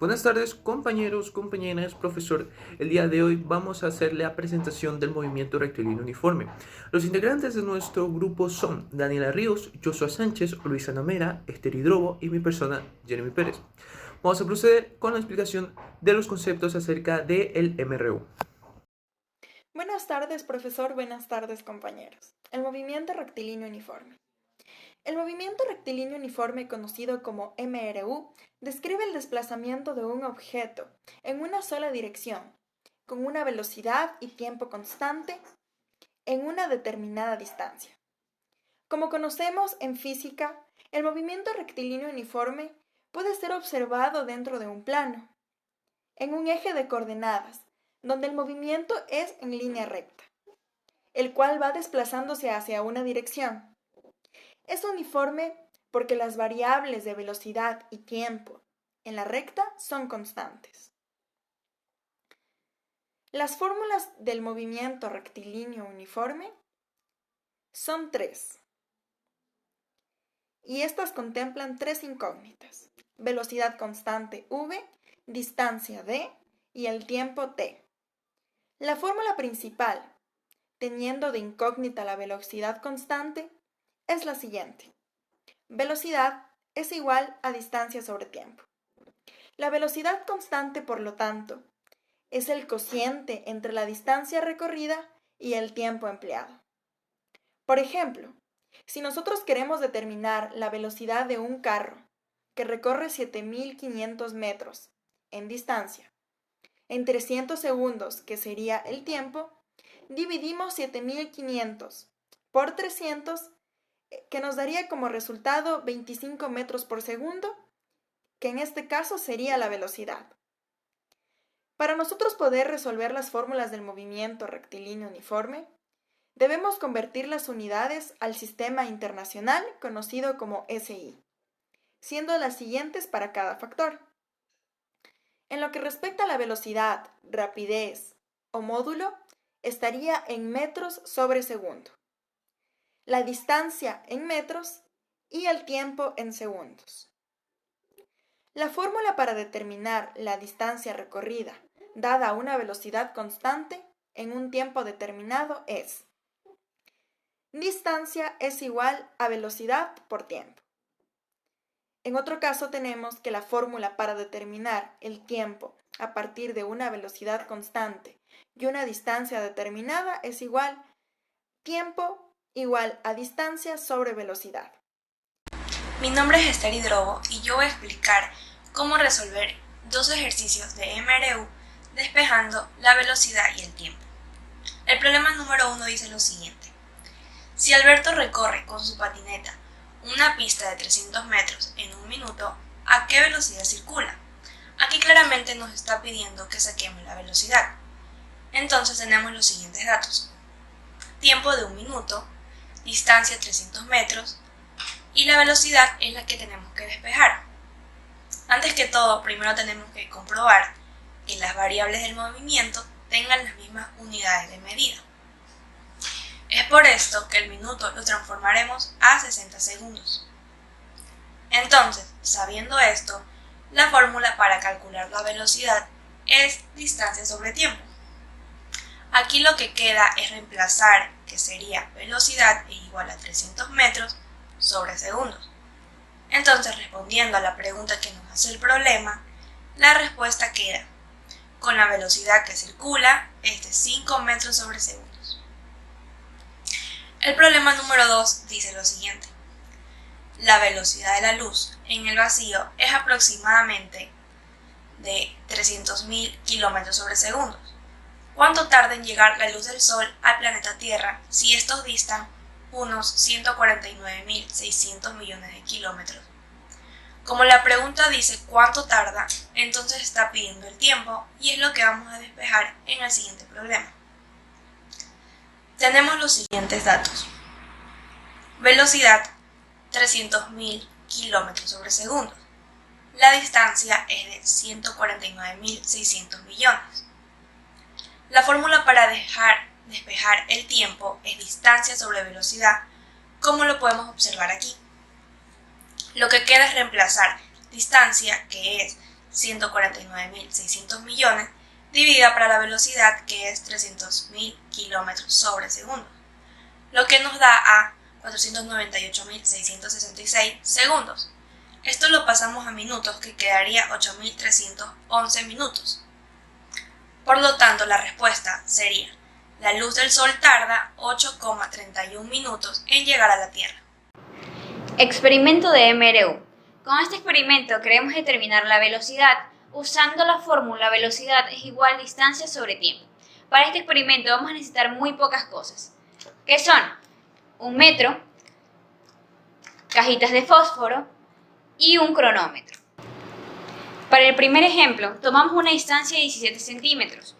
Buenas tardes, compañeros, compañeras, profesor. El día de hoy vamos a hacer la presentación del movimiento rectilíneo uniforme. Los integrantes de nuestro grupo son Daniela Ríos, Joshua Sánchez, Luisa Namera, Esther Hidrobo y mi persona, Jeremy Pérez. Vamos a proceder con la explicación de los conceptos acerca del MRU. Buenas tardes, profesor. Buenas tardes, compañeros. El movimiento rectilíneo uniforme. El movimiento rectilíneo uniforme, conocido como MRU, describe el desplazamiento de un objeto en una sola dirección, con una velocidad y tiempo constante, en una determinada distancia. Como conocemos en física, el movimiento rectilíneo uniforme puede ser observado dentro de un plano, en un eje de coordenadas, donde el movimiento es en línea recta, el cual va desplazándose hacia una dirección. Es uniforme porque las variables de velocidad y tiempo en la recta son constantes. Las fórmulas del movimiento rectilíneo uniforme son tres, y estas contemplan tres incógnitas: velocidad constante v, distancia d y el tiempo t. La fórmula principal, teniendo de incógnita la velocidad constante, es la siguiente. Velocidad es igual a distancia sobre tiempo. La velocidad constante, por lo tanto, es el cociente entre la distancia recorrida y el tiempo empleado. Por ejemplo, si nosotros queremos determinar la velocidad de un carro que recorre 7.500 metros en distancia, en 300 segundos, que sería el tiempo, dividimos 7.500 por 300, que nos daría como resultado 25 metros por segundo, que en este caso sería la velocidad. Para nosotros poder resolver las fórmulas del movimiento rectilíneo uniforme, debemos convertir las unidades al sistema internacional conocido como SI, siendo las siguientes para cada factor. En lo que respecta a la velocidad, rapidez o módulo, estaría en metros sobre segundo, la distancia en metros y el tiempo en segundos. La fórmula para determinar la distancia recorrida dada una velocidad constante en un tiempo determinado es: distancia es igual a velocidad por tiempo. En otro caso tenemos que la fórmula para determinar el tiempo a partir de una velocidad constante y una distancia determinada es igual tiempo igual a distancia sobre velocidad. Mi nombre es Esther Hidrobo y yo voy a explicar cómo resolver dos ejercicios de MRU despejando la velocidad y el tiempo. El problema número 1 dice lo siguiente. Si Alberto recorre con su patineta una pista de 300 metros en un minuto, ¿a qué velocidad circula? Aquí claramente nos está pidiendo que saquemos la velocidad. Entonces tenemos los siguientes datos. Tiempo de un minuto, distancia 300 metros y la velocidad es la que tenemos que despejar. Antes que todo, primero tenemos que comprobar que las variables del movimiento tengan las mismas unidades de medida. Es por esto que el minuto lo transformaremos a 60 segundos. Entonces, sabiendo esto, la fórmula para calcular la velocidad es distancia sobre tiempo. Aquí lo que queda es reemplazar, que sería velocidad es igual a 300 metros sobre segundos. Entonces, respondiendo a la pregunta que nos hace el problema, la respuesta queda: con la velocidad que circula es de 5 metros sobre segundos. El problema número 2 dice lo siguiente. La velocidad de la luz en el vacío es aproximadamente de 300.000 kilómetros sobre segundos. ¿Cuánto tarda en llegar la luz del Sol al planeta Tierra si estos distan unos 149.600 millones de kilómetros? Como la pregunta dice cuánto tarda, entonces está pidiendo el tiempo y es lo que vamos a despejar en el siguiente problema. Tenemos los siguientes datos. Velocidad 300.000 kilómetros sobre segundos. La distancia es de 149.600 millones. La fórmula para despejar el tiempo es distancia sobre velocidad, como lo podemos observar aquí. Lo que queda es reemplazar distancia, que es 149.600 millones, dividida para la velocidad, que es 300.000 kilómetros sobre segundo, lo que nos da a 498.666 segundos. Esto lo pasamos a minutos, que quedaría 8.311 minutos. Por lo tanto, la respuesta sería: la luz del Sol tarda 8,31 minutos en llegar a la Tierra. Experimento de MRU. Con este experimento queremos determinar la velocidad usando la fórmula velocidad es igual distancia sobre tiempo. Para este experimento vamos a necesitar muy pocas cosas, que son un metro, cajitas de fósforo y un cronómetro. Para el primer ejemplo, tomamos una distancia de 17 centímetros,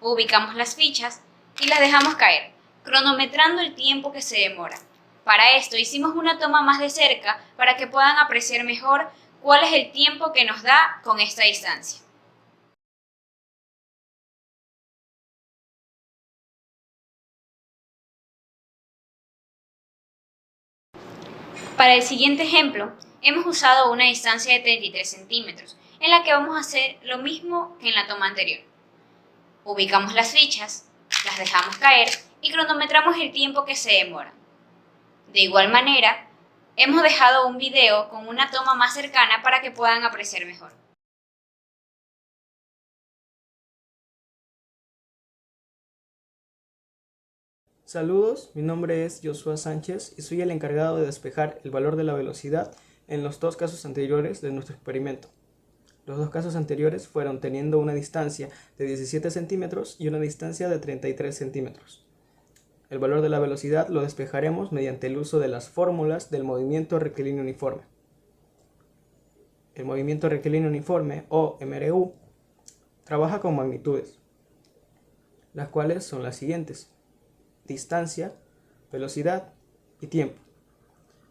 ubicamos las fichas y las dejamos caer, cronometrando el tiempo que se demora. Para esto hicimos una toma más de cerca para que puedan apreciar mejor cuál es el tiempo que nos da con esta distancia. Para el siguiente ejemplo, hemos usado una distancia de 33 centímetros, en la que vamos a hacer lo mismo que en la toma anterior. Ubicamos las fichas, las dejamos caer y cronometramos el tiempo que se demora. De igual manera, hemos dejado un video con una toma más cercana para que puedan apreciar mejor. Saludos, mi nombre es Joshua Sánchez y soy el encargado de despejar el valor de la velocidad en los dos casos anteriores de nuestro experimento. Los dos casos anteriores fueron teniendo una distancia de 17 centímetros y una distancia de 33 centímetros. El valor de la velocidad lo despejaremos mediante el uso de las fórmulas del movimiento rectilíneo uniforme. El movimiento rectilíneo uniforme, o MRU, trabaja con magnitudes, las cuales son las siguientes: distancia, velocidad y tiempo.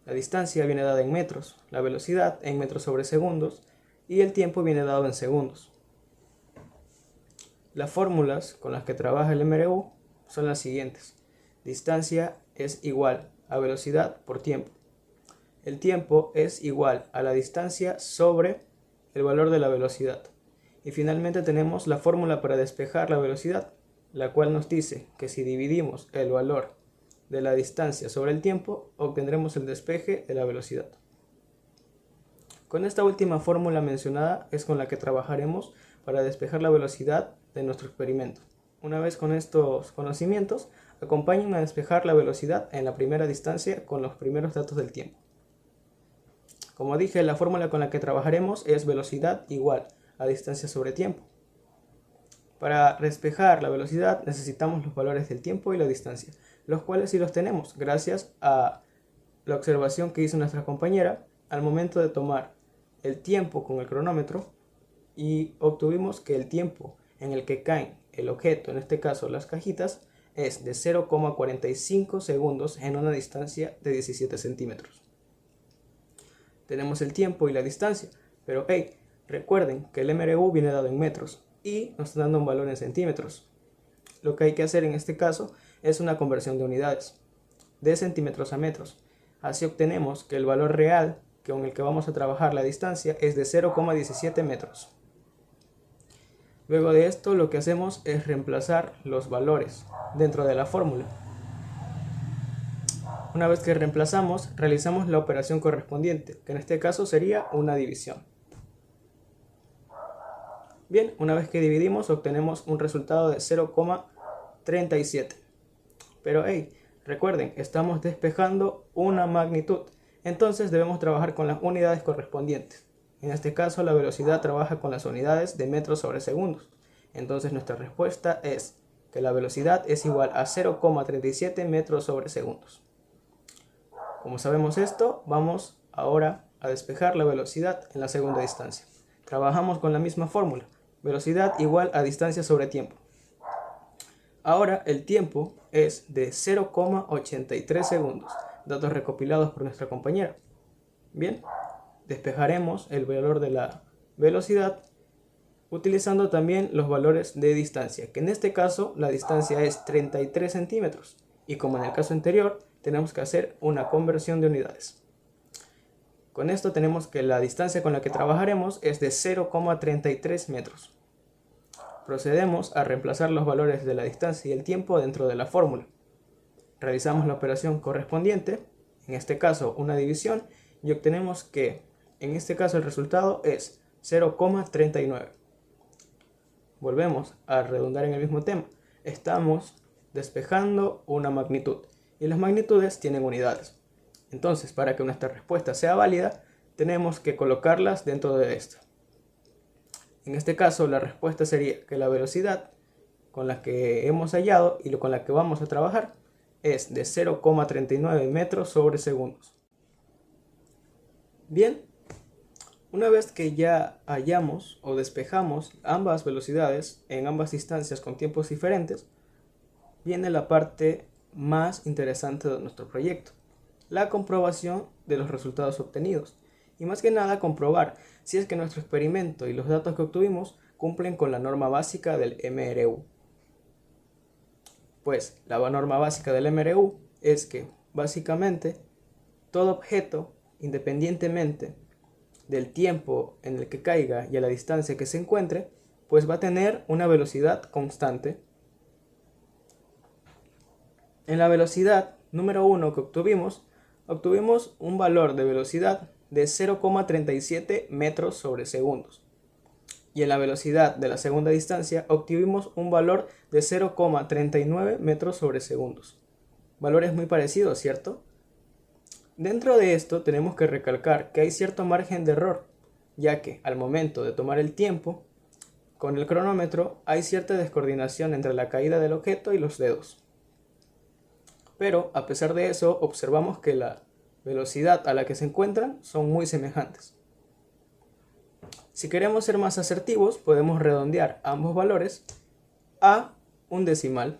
La distancia viene dada en metros, la velocidad en metros sobre segundos y el tiempo viene dado en segundos. Las fórmulas con las que trabaja el MRU son las siguientes: distancia es igual a velocidad por tiempo. El tiempo es igual a la distancia sobre el valor de la velocidad. Y finalmente tenemos la fórmula para despejar la velocidad, la cual nos dice que si dividimos el valor de la distancia sobre el tiempo, obtendremos el despeje de la velocidad. Con esta última fórmula mencionada es con la que trabajaremos para despejar la velocidad de nuestro experimento. Una vez con estos conocimientos, acompáñenme a despejar la velocidad en la primera distancia con los primeros datos del tiempo. Como dije, la fórmula con la que trabajaremos es velocidad igual a distancia sobre tiempo. Para despejar la velocidad necesitamos los valores del tiempo y la distancia, los cuales sí los tenemos gracias a la observación que hizo nuestra compañera al momento de tomar el tiempo con el cronómetro, y obtuvimos que el tiempo en el que caen el objeto, en este caso las cajitas, es de 0,45 segundos en una distancia de 17 centímetros. Tenemos el tiempo y la distancia, pero recuerden que el MRU viene dado en metros y nos está dando un valor en centímetros. Lo que hay que hacer en este caso es una conversión de unidades, de centímetros a metros. Así obtenemos que el valor real con el que vamos a trabajar la distancia es de 0,17 metros. Luego de esto, lo que hacemos es reemplazar los valores dentro de la fórmula. Una vez que reemplazamos, realizamos la operación correspondiente, que en este caso sería una división. Bien, una vez que dividimos, obtenemos un resultado de 0,37. Pero recuerden, estamos despejando una magnitud, entonces debemos trabajar con las unidades correspondientes. En este caso, la velocidad trabaja con las unidades de metros sobre segundos. Entonces nuestra respuesta es que la velocidad es igual a 0,37 metros sobre segundos. Como sabemos esto, vamos ahora a despejar la velocidad en la segunda distancia. Trabajamos con la misma fórmula, velocidad igual a distancia sobre tiempo. Ahora el tiempo es de 0,83 segundos, datos recopilados por nuestra compañera. Bien, despejaremos el valor de la velocidad utilizando también los valores de distancia, que en este caso la distancia es 33 centímetros y como en el caso anterior tenemos que hacer una conversión de unidades. Con esto tenemos que la distancia con la que trabajaremos es de 0,33 metros. Procedemos a reemplazar los valores de la distancia y el tiempo dentro de la fórmula. Realizamos la operación correspondiente, en este caso una división, y obtenemos que en este caso el resultado es 0,39. Volvemos a redundar en el mismo tema. Estamos despejando una magnitud y las magnitudes tienen unidades. Entonces, para que nuestra respuesta sea válida, tenemos que colocarlas dentro de esta. En este caso, la respuesta sería que la velocidad con la que hemos hallado y con la que vamos a trabajar es de 0,39 metros sobre segundos. Bien, una vez que ya hallamos o despejamos ambas velocidades en ambas distancias con tiempos diferentes, viene la parte más interesante de nuestro proyecto, la comprobación de los resultados obtenidos. Y más que nada comprobar si es que nuestro experimento y los datos que obtuvimos cumplen con la norma básica del MRU. Pues la norma básica del MRU es que básicamente todo objeto, independientemente del tiempo en el que caiga y a la distancia que se encuentre, pues va a tener una velocidad constante. En la velocidad número 1 que obtuvimos un valor de velocidad de 0,37 metros sobre segundos. Y en la velocidad de la segunda distancia obtuvimos un valor de 0,39 metros sobre segundos. Valores muy parecidos, ¿cierto? Dentro de esto tenemos que recalcar que hay cierto margen de error, ya que al momento de tomar el tiempo, con el cronómetro hay cierta descoordinación entre la caída del objeto y los dedos. Pero a pesar de eso, observamos que la velocidad a la que se encuentran son muy semejantes. Si queremos ser más asertivos, podemos redondear ambos valores a un decimal.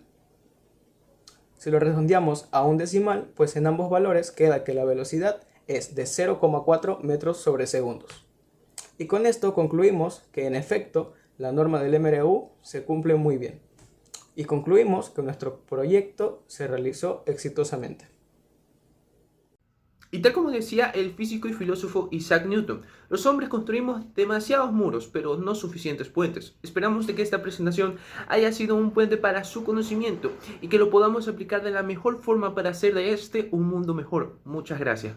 Si lo redondeamos a un decimal, pues en ambos valores queda que la velocidad es de 0,4 metros sobre segundos. Y con esto concluimos que en efecto la norma del MRU se cumple muy bien. Y concluimos que nuestro proyecto se realizó exitosamente. Y tal como decía el físico y filósofo Isaac Newton, los hombres construimos demasiados muros, pero no suficientes puentes. Esperamos de que esta presentación haya sido un puente para su conocimiento y que lo podamos aplicar de la mejor forma para hacer de este un mundo mejor. Muchas gracias.